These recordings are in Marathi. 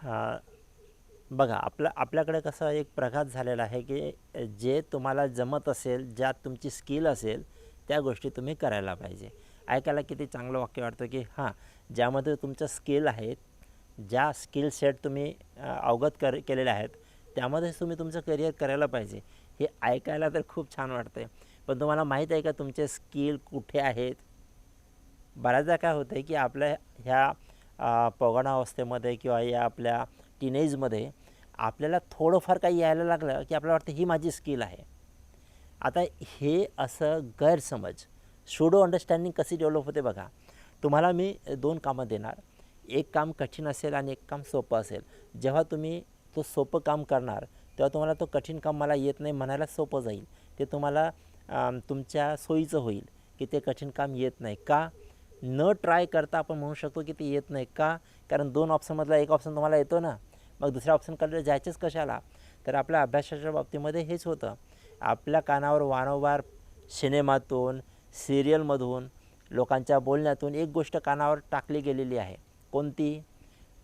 हां, बघा आपल्याकडे कसं एक प्रघात झालेला आहे, की जे तुम्हाला जमत असेल, ज्यात तुमची स्किल असेल, त्या गोष्टी तुम्ही करायला पाहिजे. ऐकायला किती चांगलं वाक्य वाटतं, की हां, ज्यामध्ये तुमचं स्किल आहे, ज्या स्किल सेट तुम्ही अवगत केलेले आहेत, त्यामध्येच तुम्ही तुमचं करिअर करायला पाहिजे. हे ऐकायला तर खूप छान वाटतंय. पण तुम्हाला माहीत आहे का तुमचे स्किल कुठे आहेत? बऱ्याचदा काय होतं आहे, की आपल्या ह्या पौगंडावस्थेमध्ये किंवा या आपल्या टीनेजमध्ये आपल्याला थोडंफार काही यायला लागलं, की आपल्याला वाटतं ही माझी स्किल आहे. आता हे असं गैरसमज, सुडो अंडरस्टँडिंग कशी डेव्हलप होते बघा. तुम्हाला मी 2 कामं देणार. एक काम कठीण असेल आणि एक काम सोपं असेल. जेव्हा तुम्ही तो सोपं काम करणार, तेव्हा तुम्हाला तो कठीण काम मला येत नाही म्हणायला सोपं जाईल. ते तुम्हाला तुमच्या सोयीचं होईल, की ते कठीण काम येत नाही. का? न ट्राय करता आपण म्हणू शकतो, की ते येत नाही. का? कारण 2 ऑप्शनमधला एक ऑप्शन तुम्हाला येतो ना, मग दुसऱ्या ऑप्शनकडे जायचंच कशाला? तर आपल्या अभ्यासाच्या बाबतीमध्ये हेच होतं. आपल्या कानावर वारंवार सिनेमातून, सिरियलमधून, लोकांच्या बोलण्यातून एक गोष्ट कानावर टाकली गेलेली आहे. कोणती?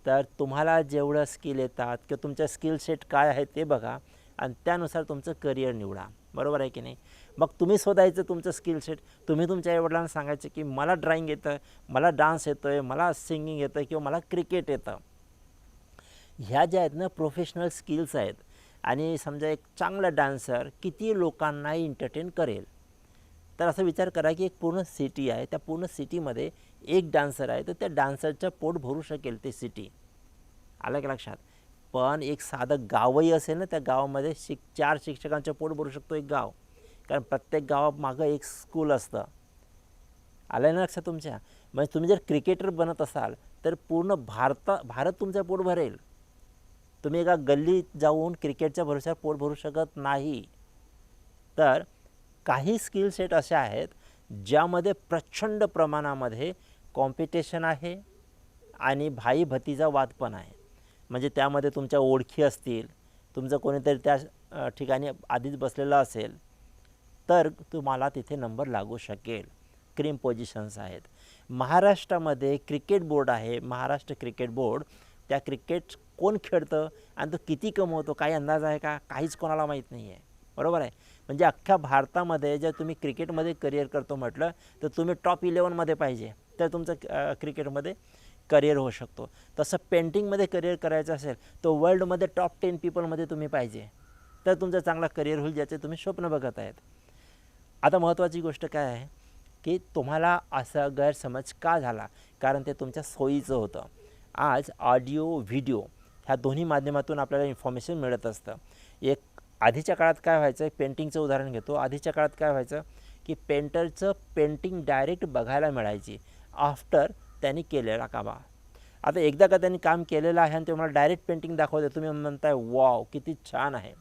तर तुम्हाला जेवढं स्किल येतात किंवा तुमच्या स्किल सेट काय आहे ते बघा आणि त्यानुसार तुमचं करिअर निवडा. बरोबर आहे की नाही? मग तुम्ही शोधायचं तुमचं स्किल सेट. तुम्ही तुमच्या आई सांगायचं, की मला ड्रॉइंग येतं, मला डान्स येतो आहे, मला सिंगिंग येतं किंवा मला क्रिकेट येतं. ह्या ज्या आहेत ना प्रोफेशनल स्किल्स आहेत आणि समजा एक चांगला डान्सर किती लोकांना एंटरटेन करेल. तर असा विचार करा, की एक पूर्ण सिटी आहे. त्या पूर्ण सिटीमध्ये एक डान्सर आहे, तर त्या डान्सरचं पोट भरू शकेल ती सिटी. आलं का लक्षात? पण एक साधं गावही असेल ना, त्या गावामध्ये 4 शिक्षकांचं पोट भरू शकतो एक गाव. कारण प्रत्येक गावामागं एक स्कूल असतं. आलं ना लक्षात तुमच्या? म्हणजे तुम्ही जर क्रिकेटर बनत असाल, तर पूर्ण भारत तुमचं पोट भरेल. तुम्ही एका गल्लीत जाऊन क्रिकेटच्या भरोश्यावर पोट भरू शकत नाही. तर काही स्किल सेट असे आहेत, ज्यामध्ये प्रचंड प्रमाणामध्ये कॉम्पिटिशन आहे आणि भाई-भतीजा वाद पण आहे. म्हणजे त्यामध्ये तुमच्या ओळखी असतील, तुमचं कोणीतरी त्या ठिकाणी आधीच बसलेलं असेल, तर तुम्हाला तिथे नंबर लागू शकेल. क्रीम पोझिशन्स आहेत. महाराष्ट्रामध्ये क्रिकेट बोर्ड आहे, महाराष्ट्र क्रिकेट बोर्ड. त्या क्रिकेट कोण खेळतं आणि तो किती कमवतो काही अंदाज आहे का? काहीच कोणाला माहीत नाही आहे. बरोबर आहे? म्हणजे अख्ख्या भारतामध्ये जर तुम्ही क्रिकेटमध्ये करिअर करतो म्हटलं, तर तुम्ही टॉप 11मध्ये पाहिजे. तर तुमचं क्रिकेटमध्ये करिअर होऊ शकतो. तसं पेंटिंगमध्ये करिअर करायचं असेल, तर वर्ल्डमध्ये टॉप 10 पीपलमध्ये तुम्ही पाहिजे. तर तुमचं चांगला करिअर होईल, ज्याचे तुम्ही स्वप्न बघत आहेत. आता महत्त्वाची गोष्ट काय आहे, की तुम्हाला असा गैरसमज का झाला? कारण ते तुमच्या सोयीचं होतं. आज ऑडिओ, व्हिडिओ ह्या दोन्ही माध्यमातून आपल्याला इन्फॉर्मेशन मिळत असतं. एक आधीच्या काळात काय व्हायचं, पेंटिंगचं उदाहरण घेतो. आधीच्या काळात काय व्हायचं, की पेंटरचं पेंटिंग डायरेक्ट बघायला मिळायची आफ्टर त्यांनी केलेला कामा. आता एकदा का त्यांनी काम केलेलं आहे आणि ते मला डायरेक्ट पेंटिंग दाखवते, तुम्ही म्हणताय वॉव किती छान आहे.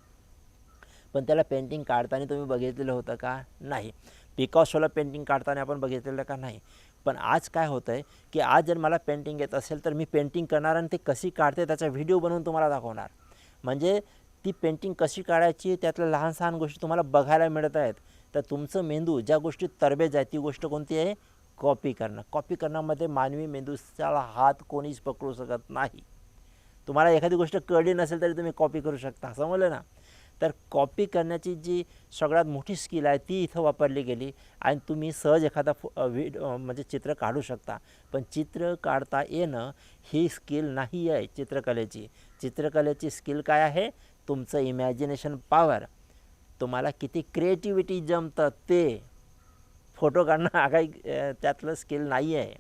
पण त्याला पेंटिंग काढताना तुम्ही बघितलेलं होतं का? नाही. पिकासोला पेंटिंग काढताना आपण बघितलेलं का? नाही. पण आज काय होतं आहे, की आज जर मला पेंटिंग येत असेल, तर मी पेंटिंग करणार आणि ते कशी काढते त्याचा व्हिडिओ बनवून तुम्हाला दाखवणार. म्हणजे ती पेंटिंग कशी काढायची त्यातल्या लहान-सहान गोष्टी तुम्हाला बघायला मिळत आहेत. तर तुमचं मेंदू ज्या गोष्टीत तरबेज आहे, ती गोष्ट कोणती आहे? कॉपी करणं. कॉपी करण्यामध्ये मानवी मेंदूचा हात कोणीच पकडू शकत नाही. तुम्हाला एखादी गोष्ट कळली नसेल तरी तुम्ही कॉपी करू शकता. समजलं ना? तर कॉपी करण्याची जी सगळ्यात मोठी स्किल आहे ती इथं वापरली गेली आणि तुम्ही सहज एखादा म्हणजे चित्र काढू शकता. पण चित्र काढता येणं ही स्किल नाही आहे चित्रकलेची. चित्रकलेची स्किल काय आहे? तुमचं इमॅजिनेशन पॉवर. तुम्हाला किती क्रिएटिव्हिटी जमतं ते. फोटो काढणं हा काही त्यातलं स्किल नाही आहे.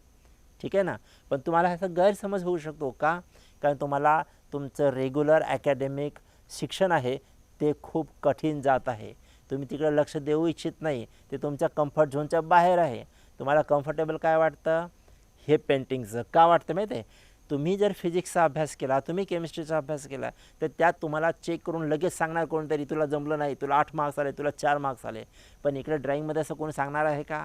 ठीक आहे ना? पण तुम्हाला ह्याचा गैरसमज होऊ शकतो का? कारण तुम्हाला तुमचं रेग्युलर अकॅडमिक शिक्षण आहे ते खूप कठीण जात आहे. तुम्ही तिकडे लक्ष देऊ इच्छित नाही. ते तुमच्या कम्फर्ट झोनच्या बाहेर आहे. तुम्हाला कम्फर्टेबल काय वाटतं? हे पेंटिंगचं. का वाटतं माहिती आहे? तुम्ही जर फिजिक्सचा अभ्यास केला, तुम्ही केमिस्ट्रीचा अभ्यास केला, तर त्यात तुम्हाला चेक करून लगेच सांगणार कोणतरी, तुला जमलं नाही, तुला 8 मार्क्स आले, तुला 4 मार्क्स आले. पण इकडे ड्रॉइंगमध्ये असं कोणी सांगणार आहे का?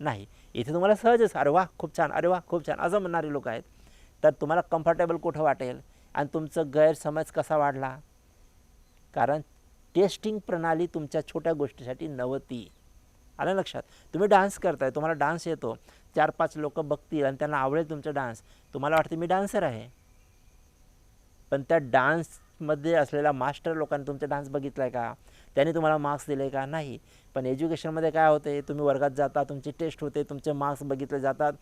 नाही. इथे तुम्हाला सहजच अरे वाह! खूप छान, अरे वाह! खूप छान असं म्हणणारे लोक आहेत. तर तुम्हाला कम्फर्टेबल कुठं वाटेल आणि तुमचं गैरसमज कसा वाढला? कारण टेस्टिंग प्रणाली तुमच्या छोट्या गोष्टीसाठी नव्हती. आलं लक्षात? तुम्ही डान्स करताय, तुम्हाला डान्स येतो, 4-5 लोकं बघतील आणि त्यांना आवडेल तुमचा डान्स. तुम्हाला वाटते मी डान्सर आहे. पण त्या डान्समध्ये असलेल्या मास्टर लोकांनी तुमचा डान्स बघितला आहे का, त्यांनी तुम्हाला मार्क्स दिले का, नाही. पण एज्युकेशनमध्ये काय होते, तुम्ही वर्गात जाता, तुमची टेस्ट होते, तुमचे मार्क्स बघितले जातात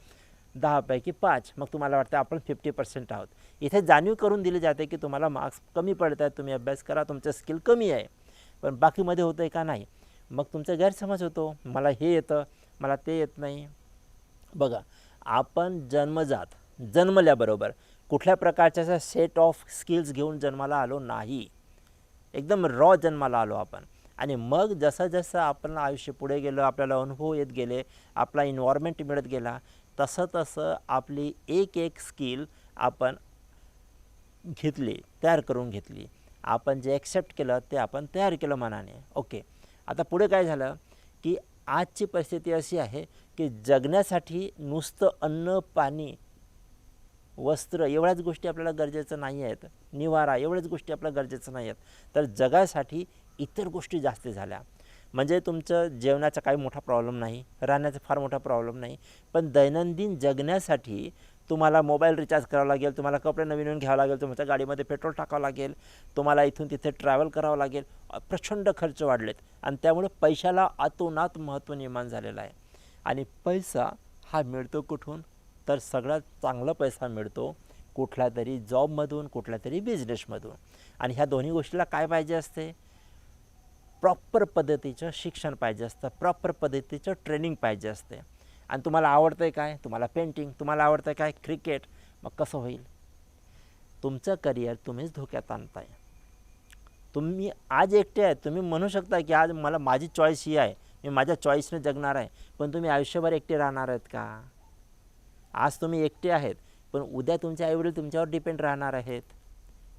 10पैकी 5, मग तुम्हाला वाटतं आपण 50% आहोत. इथे जाणीव करून दिली जाते की तुम्हाला मार्क्स कमी पडत आहेत, तुम्ही अभ्यास करा, तुमचं स्किल कमी आहे. पण बाकीमध्ये होतं आहे का, नाही. मग तुमचा गैरसमज होतो, मला हे येतं, मला ते येत नाही. बघा, आपण जन्मल्याबरोबर कुठल्या प्रकारच्या सेट ऑफ स्किल्स घेऊन जन्माला आलो नाही. एकदम रॉ जन्माला आलो आपण. आणि मग जसं जसं आपण आयुष्य पुढे गेलं, आपल्याला अनुभव येत गेले, आपला इन्व्हायरमेंट मिळत गेला, तसं तसं आपली एक एक स्किल आपण घेतली, तयार करून घेतली. आपण जे ॲक्सेप्ट केलं ते आपण तयार केलं मनाने. ओके, आता पुढे काय झालं की आजची परिस्थिती अशी आहे की जगण्यासाठी नुसतं अन्न, पाणी, वस्त्र एवढ्याच गोष्टी आपल्याला गरजेचं नाही आहेत, निवारा एवढ्याच गोष्टी आपल्याला गरजेचं नाही आहेत, तर जगासाठी इतर गोष्टी जास्त झाल्या. म्हणजे तुमचं जेवणाचा काही मोठा प्रॉब्लेम नाही, राहण्याचा फार मोठा प्रॉब्लेम नाही, पण दैनंदिन जगण्यासाठी तुम्हाला मोबाईल रिचार्ज करावा लागेल, तुम्हाला कपडे नवीन घ्यावं लागेल, तुमच्या गाडीमध्ये पेट्रोल टाकावं लागेल, तुम्हाला इथून तिथे ट्रॅव्हल करावं लागेल, प्रचंड खर्च वाढलेत. आणि त्यामुळे पैशाला अतोनात महत्त्व निर्माण झालेलं आहे. आणि पैसा हा मिळतो कुठून, तर सगळ्यात चांगला पैसा मिळतो कुठल्या तरी जॉबमधून, कुठल्या तरी बिझनेसमधून. आणि ह्या दोन्ही गोष्टीला काय पाहिजे असते, प्रॉपर पद्धतीचं शिक्षण पाहिजे असतं, प्रॉपर पद्धतीचं ट्रेनिंग पाहिजे असते. आणि तुम्हाला आवडतं आहे काय, तुम्हाला पेंटिंग, तुम्हाला आवडतं आहे काय, क्रिकेट, मग कसं होईल. तुमचं करिअर तुम्हीच धोक्यात आणताय. तुम्ही आज एकटे आहेत, तुम्ही म्हणू शकता की आज मला माझी चॉईस ही आहे, मी माझ्या चॉईसने जगणार आहे, पण तुम्ही आयुष्यभर एकटे राहणार आहेत का. आज तुम्ही एकटे आहेत, पण उद्या तुमचे आईवडील तुमच्यावर डिपेंड राहणार आहेत,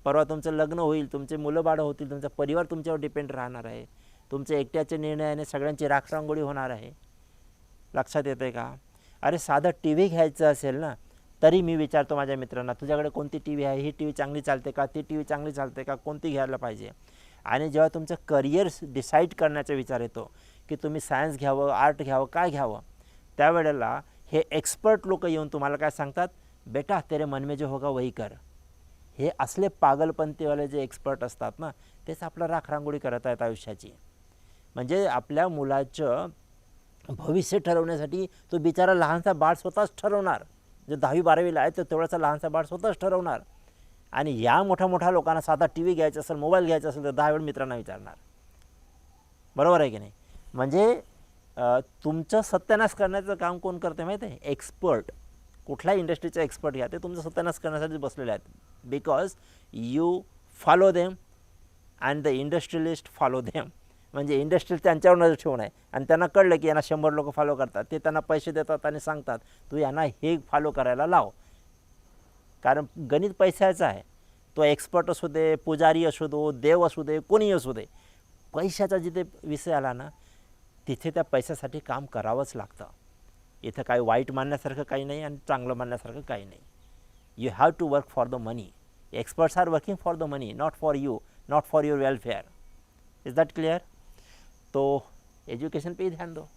परवा तुमचं लग्न होईल, तुमचे मुलं बाळं होतील, तुमचा परिवार तुमच्यावर डिपेंड राहणार आहे, तुमच्या एकट्याच्या निर्णयाने सगळ्यांची राखरांगोळी होणार आहे. लक्षात येतं आहे का. अरे साधं टी व्ही घ्यायचं असेल ना, तरी मी विचारतो माझ्या मित्रांना, तुझ्याकडे कोणती टी व्ही आहे, ही टी व्ही चांगली चालते का, ती टी व्ही चांगली चालते का, कोणती घ्यायला पाहिजे. आणि जेव्हा तुमचं करिअर डिसाईड करण्याचा विचार येतो की तुम्ही सायन्स घ्यावं, आर्ट घ्यावं, काय घ्यावं, त्यावेळेला हे एक्सपर्ट लोक येऊन तुम्हाला काय सांगतात, बेटा तेरे मन में जो होगा वही कर. हे असले पागलपंतीवाले जे एक्सपर्ट असतात ना, तेच आपलं राखरांगोळी करत आहेत आयुष्याची. म्हणजे आपल्या मुलाचं भविष्य ठरवण्यासाठी तो बिचारा लहानसा बाळ स्वतःच ठरवणार. जे 10वी-12वीला आहे तर तेवढासा लहानसा बाळ स्वतःच ठरवणार. आणि या मोठ्या मोठ्या लोकांना साधा टी व्ही घ्यायचा असेल, मोबाईल घ्यायचा असेल तर 10 वेळ मित्रांना विचारणार. बरोबर आहे की नाही. म्हणजे तुमचं सत्यानाश करण्याचं काम कोण करते माहीत आहे, एक्सपर्ट. कुठल्या इंडस्ट्रीचे एक्सपर्ट घ्या, ते तुमचं सत्यानाश करण्यासाठी बसलेले आहेत. Because you follow them and the industrialist follow them. म्हणजे इंडस्ट्रीज त्यांच्यावर नजर ठेवून आहे, आणि त्यांना कळलं की यांना 100 लोक फॉलो करतात, ते त्यांना पैसे देतात आणि सांगतात तू यांना हे फॉलो करायला लाव. कारण गणित पैशाचं आहे. तो एक्सपर्ट असू दे, पुजारी असू दो, देव असू दे, कोणी असू दे, पैशाचा जिथे विषय आला ना, तिथे त्या पैशासाठी काम करावंच लागतं. इथं काही वाईट मानण्यासारखं काही नाही आणि चांगलं मानण्यासारखं काही नाही. You have to work for the money. Experts are working for the money, not for you, not for your welfare. Is that clear. तो एजुकेशन पे ही ध्यान दो.